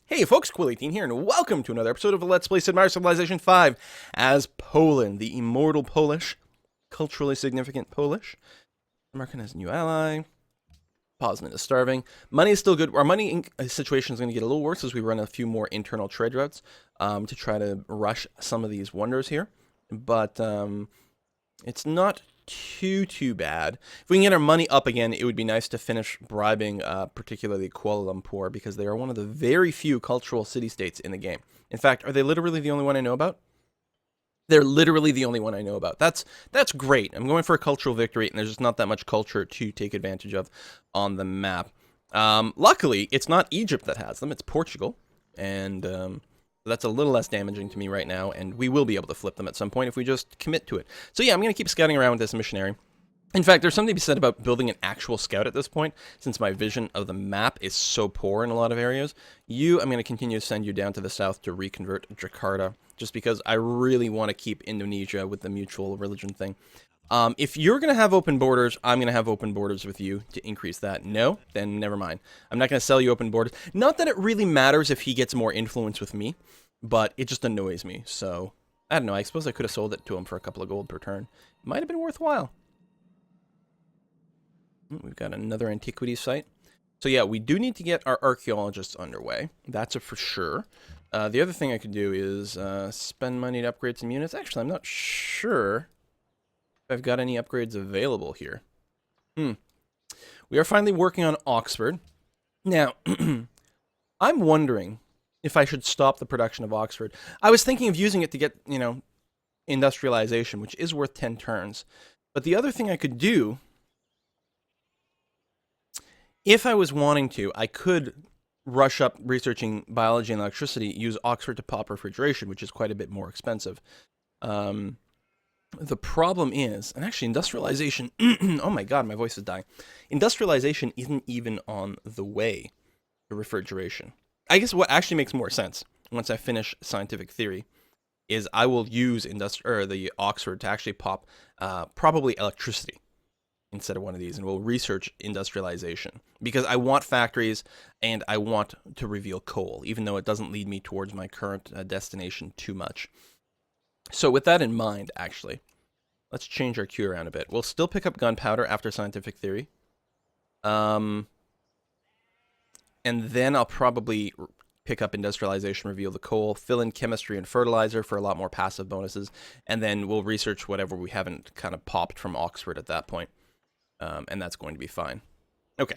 Hey folks, Quill18 here, and welcome to another episode of Let's Play Sid Meier's Civilization 5 as Poland, the immortal Polish, culturally significant Polish. American has a new ally. Poznan is starving. Money is still good. Our money situation is going to get a little worse as we run a few more internal trade routes to try to rush some of these wonders here. But it's not too bad. If we can get our money up again, it would be nice to finish bribing particularly Kuala Lumpur, because they are one of the very few cultural city-states in the game. In fact, are they literally the only one I know about? They're literally the only one I know about. That's great. I'm going for a cultural victory, and there's just not that much culture to take advantage of on the map. Luckily, it's not Egypt that has them. It's Portugal, and that's a little less damaging to me right now, and we will be able to flip them at some point if we just commit to it. So yeah, I'm going to keep scouting around with this missionary. In fact, there's something to be said about building an actual scout at this point, since my vision of the map is so poor in a lot of areas. I'm going to continue to send you down to the south to reconvert Jakarta, just because I really want to keep Indonesia with the mutual religion thing. If you're going to have open borders, I'm going to have open borders with you to increase that. No? Then never mind. I'm not going to sell you open borders. Not that it really matters if he gets more influence with me, but it just annoys me. So, I don't know. I suppose I could have sold it to him for a couple of gold per turn. It might have been worthwhile. We've got another antiquities site. So yeah, we do need to get our archaeologists underway. That's a for sure. The other thing I could do is spend money to upgrade some units. Actually, I'm not sure if I've got any upgrades available here. We are finally working on Oxford. Now, I'm wondering if I should stop the production of Oxford. I was thinking of using it to get, industrialization, which is worth 10 turns. But the other thing I could do, if I was wanting to, I could rush up researching biology and electricity, use Oxford to pop refrigeration, which is quite a bit more expensive. The problem is, and actually industrialization, oh my god, my voice is dying. Industrialization isn't even on the way to refrigeration. I guess what actually makes more sense, once I finish scientific theory, is I will use the Oxford to actually pop probably electricity instead of one of these, and we'll research industrialization, because I want factories and I want to reveal coal, even though it doesn't lead me towards my current destination too much. So with that in mind, actually, let's change our queue around a bit. We'll still pick up gunpowder after scientific theory. And then I'll probably pick up industrialization, reveal the coal, fill in chemistry and fertilizer for a lot more passive bonuses, and then we'll research whatever we haven't kind of popped from Oxford at that point. And that's going to be fine. Okay.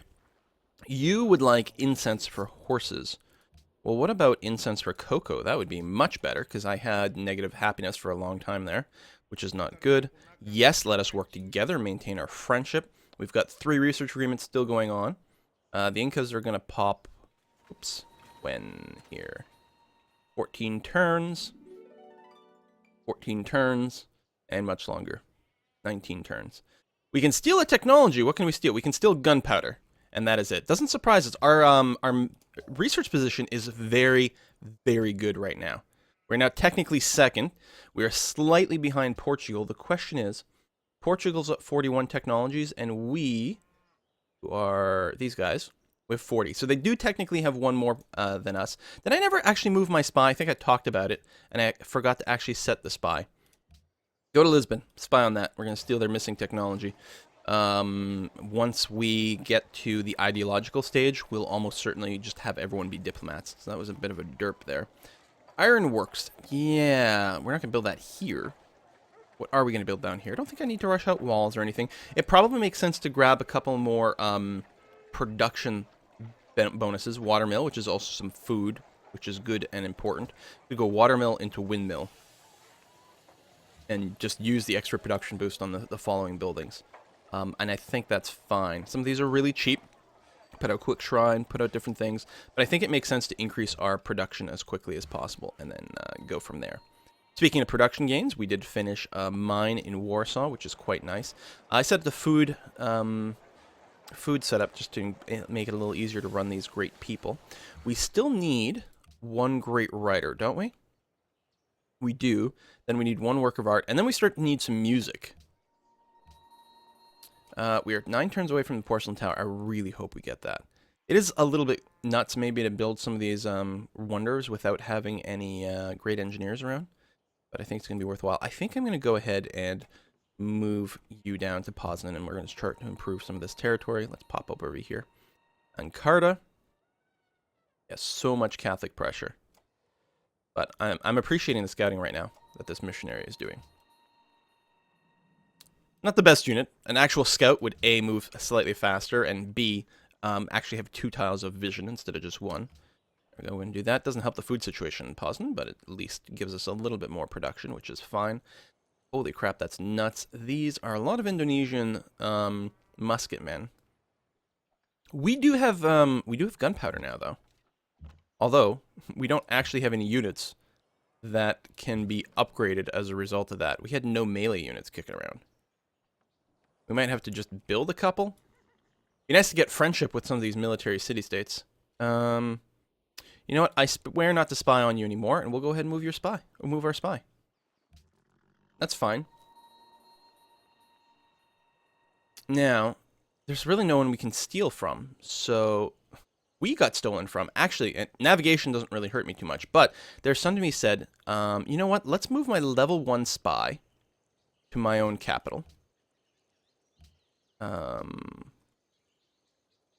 You would like incense for horses. Well, what about incense for cocoa? That would be much better, because I had negative happiness for a long time there, which is not good. Yes, let us work together, maintain our friendship. We've got 3 research agreements still going on. The Incas are going to pop... Oops. When here? 14 turns. 14 turns. And much longer. 19 turns. We can steal a technology. What can we steal? We can steal gunpowder. And that is it. Doesn't surprise us. Our research position is very, very good right now. We're now technically second. We are slightly behind Portugal. The question is, Portugal's at 41 technologies, and we, who are these guys, we have 40. So they do technically have one more than us. Did I never actually move my spy? I think I talked about it, and I forgot to actually set the spy. Go to Lisbon. Spy on that. We're going to steal their missing technology. Once we get to the ideological stage, we'll almost certainly just have everyone be diplomats. So that was a bit of a derp there. Ironworks. Yeah, we're not going to build that here. What are we going to build down here? I don't think I need to rush out walls or anything. It probably makes sense to grab a couple more production bonuses. Watermill, which is also some food, which is good and important. We go watermill into windmill. And just use the extra production boost on the following buildings. And I think that's fine. Some of these are really cheap. Put out quick shrine, put out different things. But I think it makes sense to increase our production as quickly as possible, and then go from there. Speaking of production gains, we did finish a mine in Warsaw, which is quite nice. I set the food setup just to make it a little easier to run these great people. We still need one great writer, don't we? We do. Then we need one work of art, and then we start to need some music. We are 9 turns away from the porcelain tower. I really hope we get that. It is a little bit nuts maybe to build some of these wonders without having any great engineers around, but I think it's going to be worthwhile. I think I'm going to go ahead and move you down to Poznan, and we're going to start to improve some of this territory. Let's pop up over here. Ankarta. Yes, so much Catholic pressure. But I'm appreciating the scouting right now that this missionary is doing. Not the best unit. An actual scout would A, move slightly faster, and B, actually have 2 tiles of vision instead of just 1. We're going to do that. Doesn't help the food situation in Poznan, but at least gives us a little bit more production, which is fine. Holy crap, that's nuts. These are a lot of Indonesian musket men. We do have gunpowder now, though. Although, we don't actually have any units that can be upgraded as a result of that. We had no melee units kicking around. We might have to just build a couple. Be nice to get friendship with some of these military city-states. You know what? I swear not to spy on you anymore, and we'll go ahead and move your spy. Or move our spy. That's fine. Now, there's really no one we can steal from, so we got stolen from. Actually, navigation doesn't really hurt me too much, but there's something to be said. You know what? Let's move my level 1 spy to my own capital.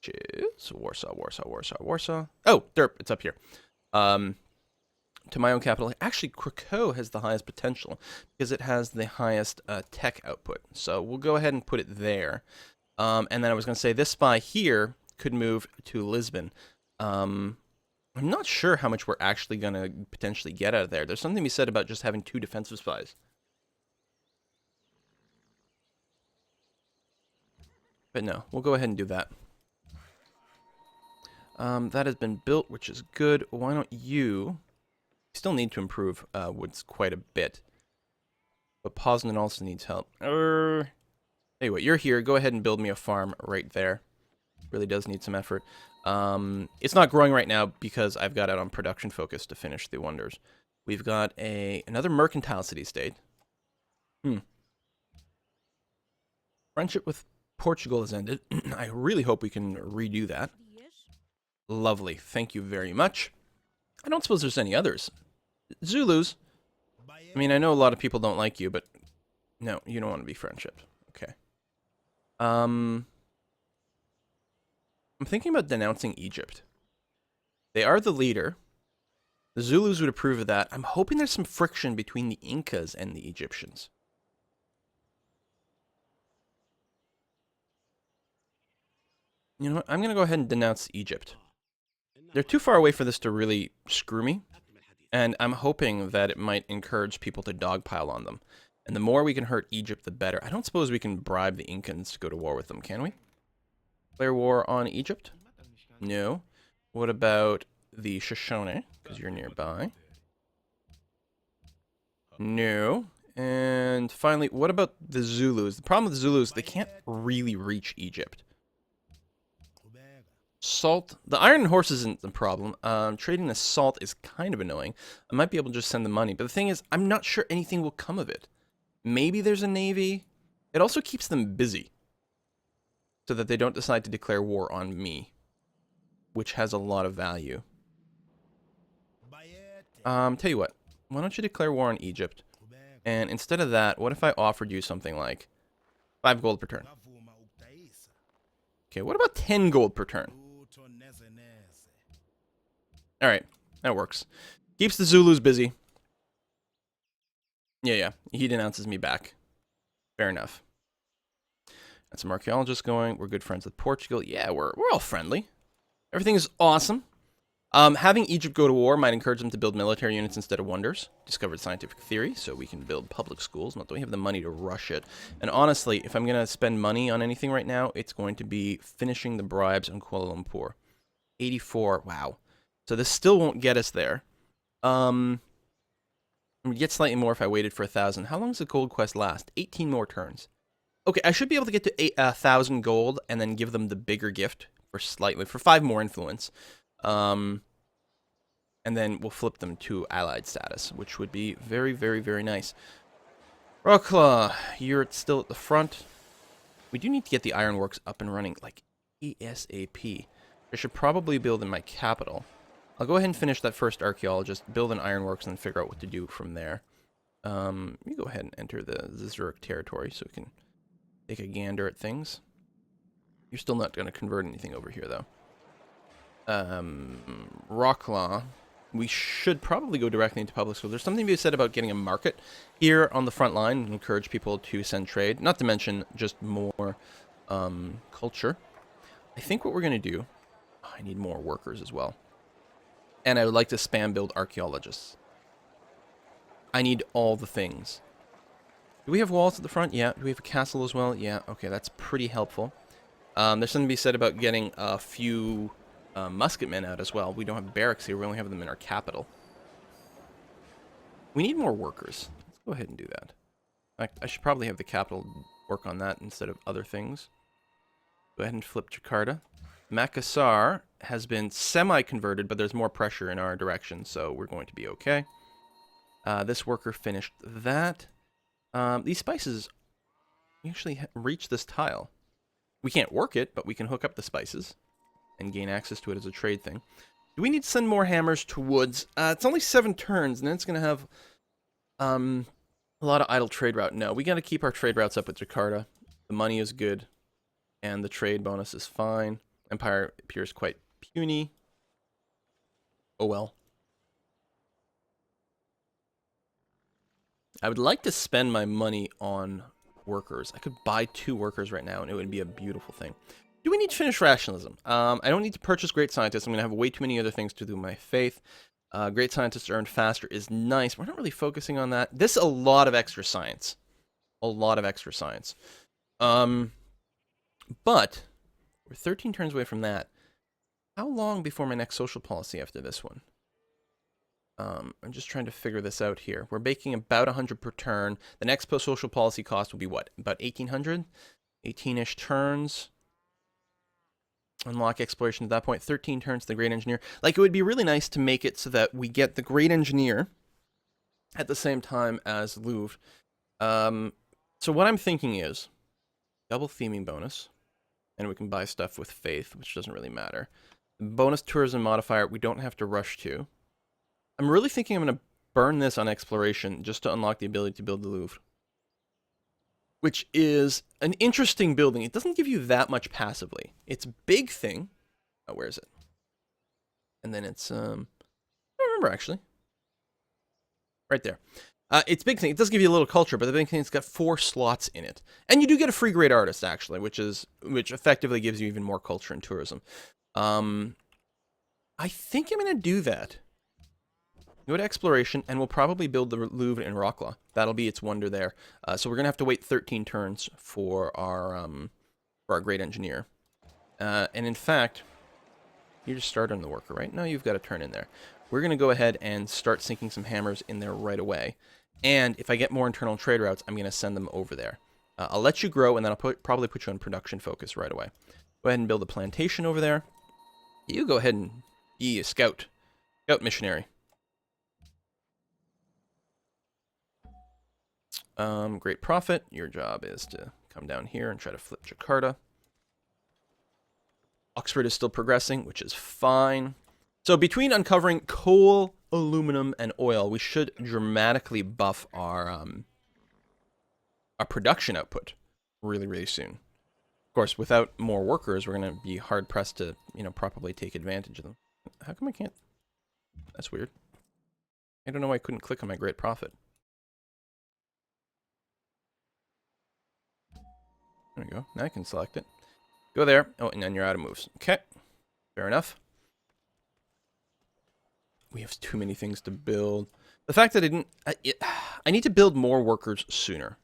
Which is Warsaw. Oh, derp, it's up here. To my own capital. Actually, Krakow has the highest potential because it has the highest tech output. So we'll go ahead and put it there. And then I was going to say this spy here could move to Lisbon. I'm not sure how much we're actually going to potentially get out of there. There's something to be said about just having 2 defensive spies. But no, we'll go ahead and do that. That has been built, which is good. Why don't you... Still need to improve woods quite a bit. But Poznan also needs help. Anyway, you're here. Go ahead and build me a farm right there. Really does need some effort. It's not growing right now because I've got it on production focus to finish the wonders. We've got another mercantile city-state. Friendship with Portugal has ended. I really hope we can redo that. Lovely. Thank you very much. I don't suppose there's any others. Zulus. I mean, I know a lot of people don't like you, but no, you don't want to be friendship. Okay. I'm thinking about denouncing Egypt. They are the leader. The Zulus would approve of that. I'm hoping there's some friction between the Incas and the Egyptians. You know what? I'm going to go ahead and denounce Egypt. They're too far away for this to really screw me. And I'm hoping that it might encourage people to dogpile on them. And the more we can hurt Egypt, the better. I don't suppose we can bribe the Incans to go to war with them, can we? Declare war on Egypt? No. What about the Shoshone? Because you're nearby. No. And finally, what about the Zulus? The problem with the Zulus, they can't really reach Egypt. Salt. The iron horse isn't the problem. Trading the salt is kind of annoying. I might be able to just send the money. But the thing is, I'm not sure anything will come of it. Maybe there's a navy. It also keeps them busy. So that they don't decide to declare war on me. Which has a lot of value. Tell you what. Why don't you declare war on Egypt? And instead of that, what if I offered you something like 5 gold per turn? Okay, what about 10 gold per turn? Alright, that works. Keeps the Zulus busy. Yeah, he denounces me back. Fair enough. Got some archaeologists going. We're good friends with Portugal. Yeah, we're all friendly. Everything is awesome. Having Egypt go to war might encourage them to build military units instead of wonders. Discovered scientific theory, so we can build public schools. Not that we have the money to rush it. And honestly, if I'm going to spend money on anything right now, it's going to be finishing the bribes on Kuala Lumpur. 84, wow. So this still won't get us there. We'd get slightly more if I waited for 1,000. How long does the gold quest last? 18 more turns. Okay, I should be able to get to 1,000 gold and then give them the bigger gift for 5 more influence. And then we'll flip them to allied status, which would be very, very, very nice. Rocklaw, you're still at the front. We do need to get the ironworks up and running, like ASAP. I should probably build in my capital. I'll go ahead and finish that first archaeologist, build an ironworks, and figure out what to do from there. Let me go ahead and enter the Zurich territory so we can take a gander at things. You're still not going to convert anything over here, though. Rocklaw. We should probably go directly into public school. There's something to be said about getting a market here on the front line and encourage people to send trade. Not to mention just more culture. I think what we're going to do... Oh, I need more workers as well. And I would like to spam build archaeologists. I need all the things. Do we have walls at the front? Yeah. Do we have a castle as well? Yeah. Okay, that's pretty helpful. There's something to be said about getting a few musketmen out as well. We don't have barracks here. We only have them in our capital. We need more workers. Let's go ahead and do that. In fact, I should probably have the capital work on that instead of other things. Go ahead and flip Jakarta. Makassar has been semi-converted, but there's more pressure in our direction, so we're going to be okay. This worker finished that. These spices, we actually reach this tile. We can't work it, but we can hook up the spices and gain access to it as a trade thing. Do we need to send more hammers to woods? It's only 7 turns, and then it's going to have a lot of idle trade route. No, we got to keep our trade routes up with Jakarta. The money is good, and the trade bonus is fine. Empire appears quite puny. Oh well. I would like to spend my money on workers. I could buy 2 workers right now, and it would be a beautiful thing. Do we need Finnish rationalism? I don't need to purchase Great Scientists. I'm going to have way too many other things to do with my faith. Great Scientists earned faster is nice. We're not really focusing on that. This is a lot of extra science. A lot of extra science. But we're 13 turns away from that. How long before my next social policy after this one? I'm just trying to figure this out here. We're baking about 100 per turn. The next post-social policy cost will be what? About 1,800? 18-ish turns. Unlock exploration at that point. 13 turns to the Great Engineer. Like, it would be really nice to make it so that we get the Great Engineer at the same time as Louvre. So what I'm thinking is double theming bonus. And we can buy stuff with faith, which doesn't really matter. Bonus tourism modifier, we don't have to rush to. I'm really thinking I'm going to burn this on exploration just to unlock the ability to build the Louvre. Which is an interesting building. It doesn't give you that much passively. It's a big thing. Oh, where is it? And then it's, I don't remember actually. Right there. It's a big thing. It does give you a little culture, but the big thing is it's got 4 slots in it. And you do get a free great artist, actually, which effectively gives you even more culture and tourism. I think I'm going to do that. Go to exploration, and we'll probably build the Louvre in Rocklaw. That'll be its wonder there. So we're going to have to wait 13 turns for our great engineer. And in fact, you just start on the worker, right? No, you've got a turn in there. We're going to go ahead and start sinking some hammers in there right away. And if I get more internal trade routes, I'm going to send them over there. I'll let you grow, and then I'll probably put you on production focus right away. Go ahead and build a plantation over there. You go ahead and be a scout. Scout missionary. Great Prophet. Your job is to come down here and try to flip Jakarta. Oxford is still progressing, which is fine. So between uncovering coal, aluminum, and oil, we should dramatically buff our production output really, really soon. Of course, without more workers, we're going to be hard-pressed to, properly take advantage of them. How come I can't? That's weird. I don't know why I couldn't click on my Great Prophet. There we go. Now I can select it. Go there. Oh, and then you're out of moves. Okay. Fair enough. We have too many things to build. The fact that I need to build more workers sooner.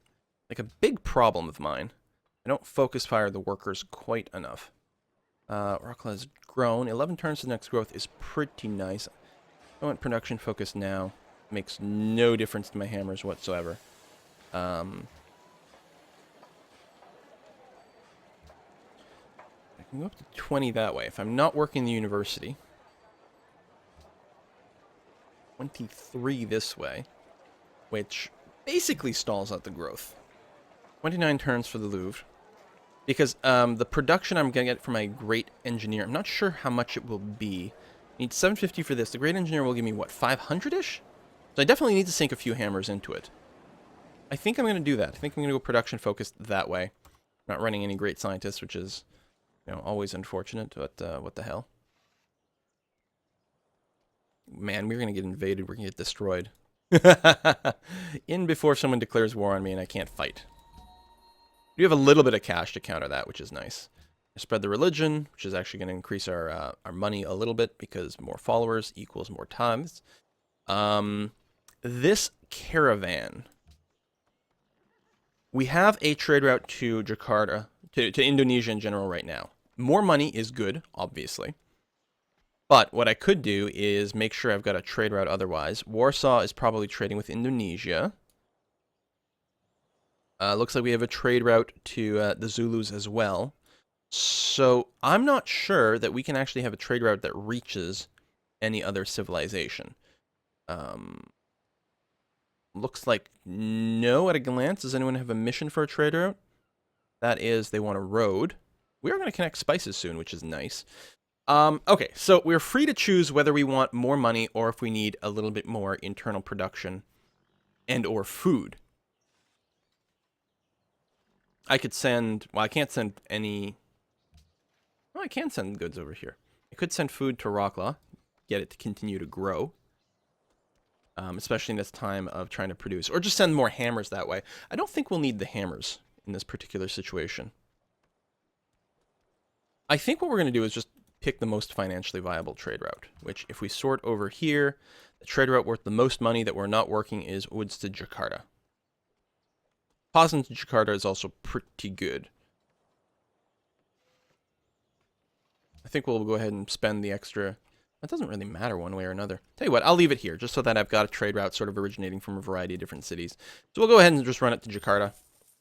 Like a big problem of mine. I don't focus fire the workers quite enough. Rocklaw has grown. 11 turns to the next growth is pretty nice. I want production focus now. Makes no difference to my hammers whatsoever. I can go up to 20 that way. If I'm not working the university. 23 this way. Which basically stalls out the growth. 29 turns for the Louvre. Because the production I'm going to get from my great engineer, I'm not sure how much it will be. I need 750 for this. The great engineer will give me, what, 500-ish? So I definitely need to sink a few hammers into it. I think I'm going to do that. I think I'm going to go production focused that way. Not running any great scientists, which is, you know, always unfortunate, but what the hell. Man, we're going to get invaded. We're going to get destroyed. In before someone declares war on me and I can't fight. We have a little bit of cash to counter that, which is nice. Spread the religion, which is actually going to increase our money a little bit because more followers equals more tithes. This caravan. We have a trade route to Jakarta, to Indonesia in general right now. More money is good, obviously. But what I could do is make sure I've got a trade route otherwise. Warsaw is probably trading with Indonesia. Looks like we have a trade route to the Zulus as well. So I'm not sure that we can actually have a trade route that reaches any other civilization. Looks like no at a glance. Does anyone have a mission for a trade route? That is, they want a road. We are going to connect spices soon, which is nice. Okay, so we're free to choose whether we want more money or if we need a little bit more internal production and or food. I could send, well, I can't send any, well, I can send goods over here. I could send food to Rocklaw, get it to continue to grow. Especially in this time of trying to produce. Or just send more hammers that way. I don't think we'll need the hammers in this particular situation. I think what we're going to do is just pick the most financially viable trade route. Which, if we sort over here, the trade route worth the most money that we're not working is Woods to Jakarta. Poznan to Jakarta is also pretty good. I think we'll go ahead and spend the extra... That doesn't really matter one way or another. Tell you what, I'll leave it here, just so that I've got a trade route sort of originating from a variety of different cities. So we'll go ahead and just run it to Jakarta,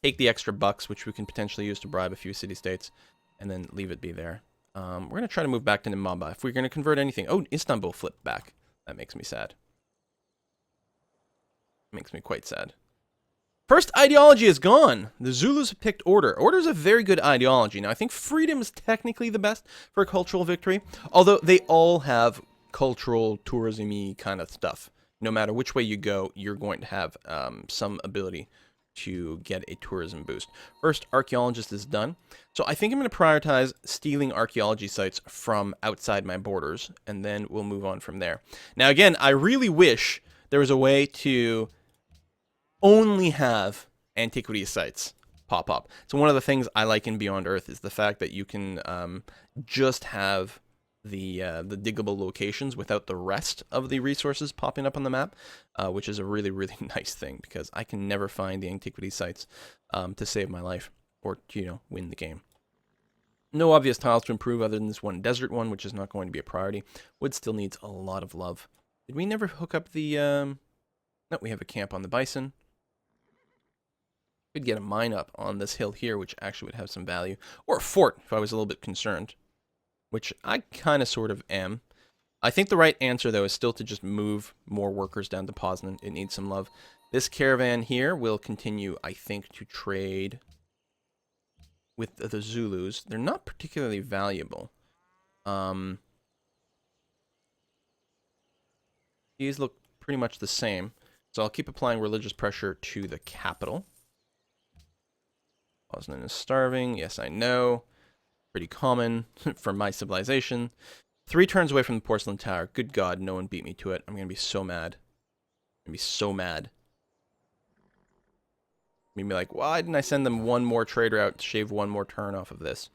take the extra bucks, which we can potentially use to bribe a few city-states, and then leave it be there. We're going to try to move back to Nimamba. If we're going to convert anything... Oh, Istanbul flipped back. That makes me sad. Makes me quite sad. First ideology is gone. The Zulus have picked order. Order is a very good ideology. Now, I think freedom is technically the best for a cultural victory, although they all have cultural, tourism-y kind of stuff. No matter which way you go, you're going to have some ability to get a tourism boost. First, archaeologist is done. So I think I'm going to prioritize stealing archaeology sites from outside my borders, and then we'll move on from there. Now, again, I really wish there was a way to only have antiquities sites pop up. So one of the things I like in Beyond Earth is the fact that you can just have the diggable locations without the rest of the resources popping up on the map, which is a really, really nice thing because I can never find the antiquity sites to save my life or to, you know, win the game. No obvious tiles to improve other than this one desert one, which is not going to be a priority. Wood still needs a lot of love. Did we never hook up the... No, we have a camp on the bison. Could get a mine up on this hill here, which actually would have some value. Or a fort, if I was a little bit concerned. Which I kind of sort of am. I think the right answer, though, is still to just move more workers down to Poznan. It needs some love. This caravan here will continue, I think, to trade with the Zulus. They're not particularly valuable. These look pretty much the same. So I'll keep applying religious pressure to the capital. Poznan is starving. Yes, I know. Pretty common for my civilization. 3 turns away from the porcelain tower. Good God, no one beat me to it. I'm going to be so mad. I'm going to be so mad. I'm going to be like, why didn't I send them one more trade route to shave one more turn off of this?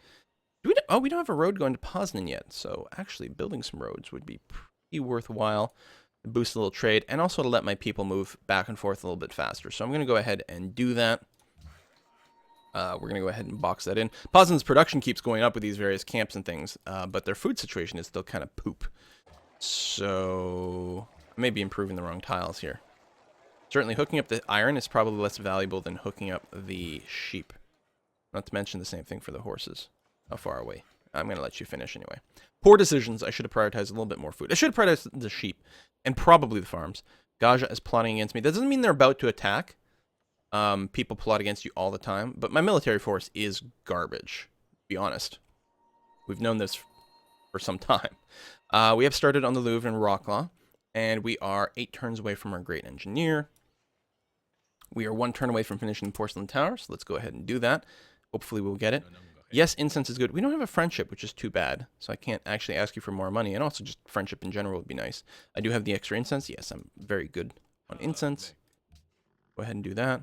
We don't have a road going to Poznan yet. So actually building some roads would be pretty worthwhile. To boost a little trade and also to let my people move back and forth a little bit faster. So I'm going to go ahead and do that. We're going to go ahead and box that in. Poznan's production keeps going up with these various camps and things, but their food situation is still kind of poop. So I may be improving the wrong tiles here. Certainly hooking up the iron is probably less valuable than hooking up the sheep. Not to mention the same thing for the horses. How far away? I'm going to let you finish anyway. Poor decisions. I should have prioritized a little bit more food. I should have prioritized the sheep and probably the farms. Gaja is plotting against me. That doesn't mean they're about to attack. People plot against you all the time, but my military force is garbage, to be honest. We've known this for some time. We have started on the Louvre and Rocklaw, and we are 8 turns away from our Great Engineer. We are 1 turn away from finishing the Porcelain Tower, so let's go ahead and do that. Hopefully we'll get it. Yes, incense is good. We don't have a friendship, which is too bad, so I can't actually ask you for more money, and also just friendship in general would be nice. I do have the extra incense. Yes, I'm very good on incense. Go ahead and do that.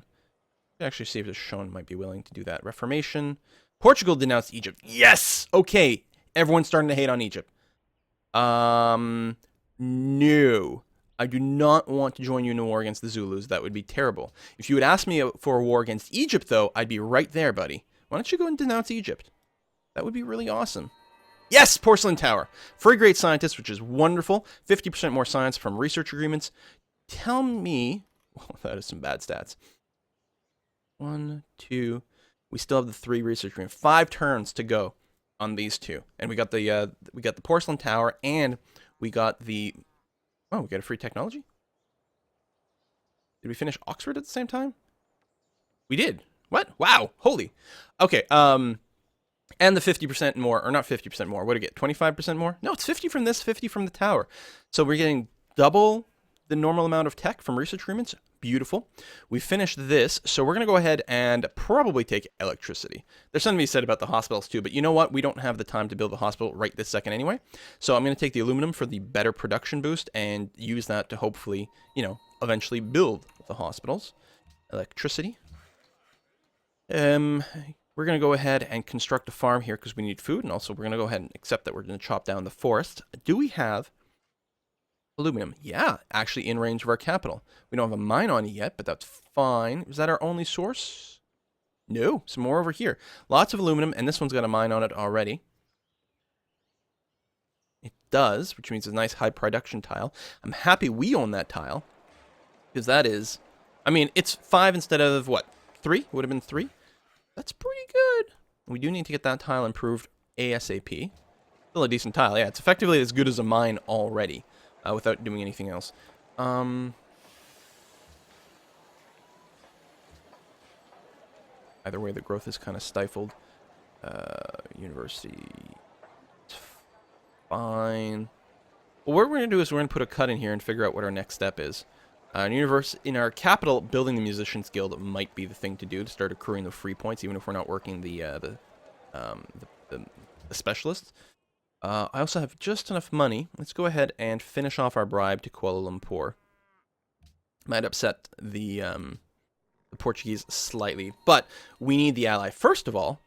Actually see if the Shone might be willing to do that. Reformation. Portugal denounced Egypt. Yes! Okay, everyone's starting to hate on Egypt. No. I do not want to join you in a war against the Zulus. That would be terrible. If you would ask me for a war against Egypt, though, I'd be right there, buddy. Why don't you go and denounce Egypt? That would be really awesome. Yes, Porcelain Tower. Free great scientists, which is wonderful. 50% more science from research agreements. Tell me... Well, that is some bad stats. 1, 2... We still have the 3 research agreements. 5 turns to go on these 2. And we got the Porcelain Tower, and we got the... Oh, we got a free technology? Did we finish Oxford at the same time? We did. What? Wow. Holy. Okay, and the 50% more, or not 50% more. What did we get? 25% more? No, it's 50 from this, 50 from the tower. So we're getting double the normal amount of tech from research agreements. Beautiful. We finished this, so we're going to go ahead and probably take electricity. There's something to be said about the hospitals too, but you know what? We don't have the time to build a hospital right this second anyway. So I'm going to take the aluminum for the better production boost and use that to hopefully, you know, eventually build the hospitals. Electricity. We're going to go ahead and construct a farm here because we need food, and also we're going to go ahead and accept that we're going to chop down the forest. Do we have aluminum? Yeah, actually in range of our capital. We don't have a mine on it yet, but that's fine. Is that our only source? No, some more over here. Lots of aluminum, and this one's got a mine on it already. It does, which means it's a nice high production tile. I'm happy we own that tile, because that is, I mean, it's 5 instead of, what, 3? Would have been 3? That's pretty good. We do need to get that tile improved ASAP. Still a decent tile. Yeah, it's effectively as good as a mine already, without doing anything else. Either way, the growth is kind of stifled. University. It's fine. Well, what we're going to do is we're going to put a cut in here and figure out what our next step is. In our capital, building the Musicians Guild might be the thing to do to start accruing the free points, even if we're not working the specialists. I also have just enough money. Let's go ahead and finish off our bribe to Kuala Lumpur. Might upset the Portuguese slightly, but we need the ally. First of all,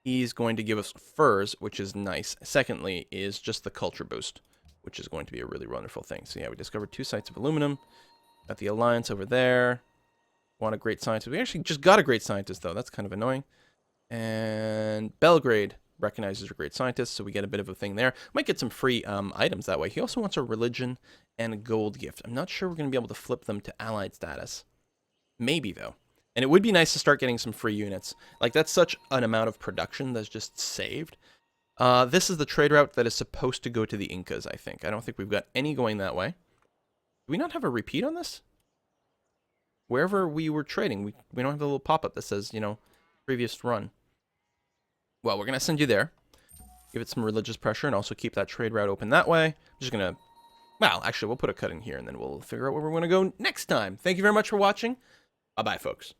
he's going to give us furs, which is nice. Secondly, is just the culture boost, which is going to be a really wonderful thing. So yeah, we discovered 2 sites of aluminum. Got the alliance over there. Want a great scientist. We actually just got a great scientist, though. That's kind of annoying. And Belgrade recognizes a great scientist, so we get a bit of a thing there. Might get some free items that way. He also wants a religion and a gold gift. I'm not sure we're going to be able to flip them to allied status. Maybe, though. And it would be nice to start getting some free units. Like, that's such an amount of production that's just saved. This is the trade route that is supposed to go to the Incas, I think. I don't think we've got any going that way. Do we not have a repeat on this? Wherever we were trading, we don't have the little pop-up that says, you know, previous run. Well, we're going to send you there. Give it some religious pressure and also keep that trade route open that way. I'm just going to, well, actually, we'll put a cut in here and then we'll figure out where we're going to go next time. Thank you very much for watching. Bye-bye, folks.